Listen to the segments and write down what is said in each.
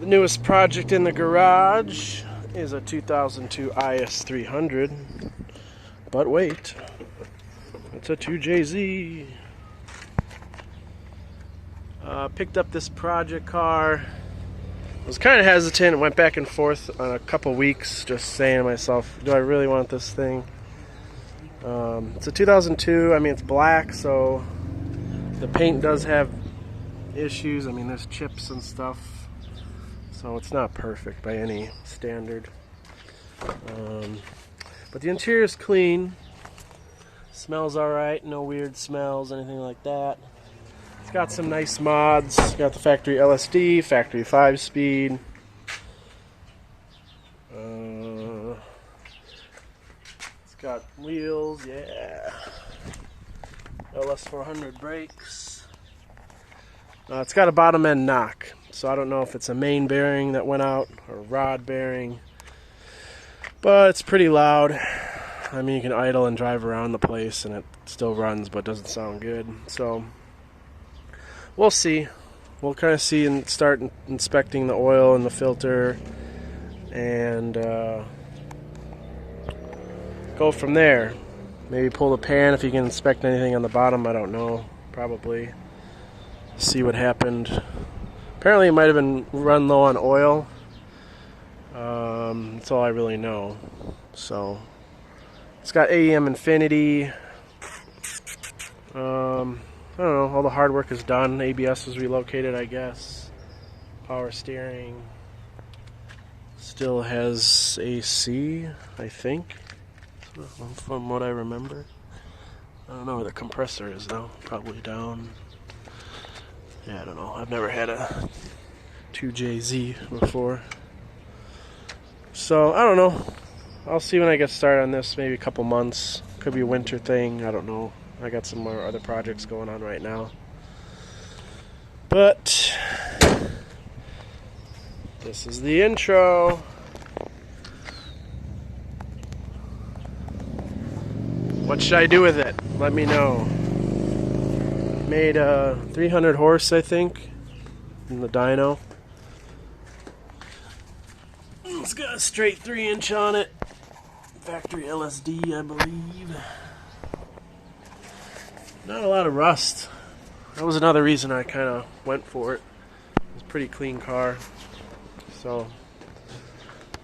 The newest project in the garage is a 2002 IS300, but wait, it's a 2JZ. Picked up this project car. I was kind of hesitant, went back and forth on a couple weeks, just saying to myself, do I really want this thing? It's a 2002, I mean it's black, so the paint does have issues. I mean there's chips and stuff, so it's not perfect by any standard. But the interior is clean, smells alright, no weird smells, anything like that. It's got some nice mods. It's got the factory LSD, factory 5-speed. It's got wheels, yeah. LS400 brakes. It's got a bottom end knock, so I don't know if it's a main bearing that went out or a rod bearing. But it's pretty loud. I mean, you can idle and drive around the place and it still runs, but doesn't sound good. So we'll see. We'll kind of see and start inspecting the oil and the filter and go from there. Maybe pull the pan if you can inspect anything on the bottom. I don't know. Probably. See what happened. Apparently it might have been run low on oil. That's all I really know. So it's got AEM Infinity. I don't know, all the hard work is done. ABS was relocated, I guess. Power steering. Still has AC, I think, from what I remember. I don't know where the compressor is though. Probably down. Yeah, I don't know. I've never had a 2JZ before. So, I don't know. I'll see when I get started on this. Maybe a couple months. Could be a winter thing. I don't know. I got some more other projects going on right now. But this is the intro. What should I do with it? Let me know. Made 300 horse, I think, in the dyno. It's got a straight 3-inch on it. Factory LSD, I believe. Not a lot of rust. That was another reason I kind of went for it. It's a pretty clean car. So,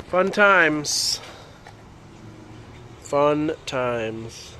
fun times. Fun times.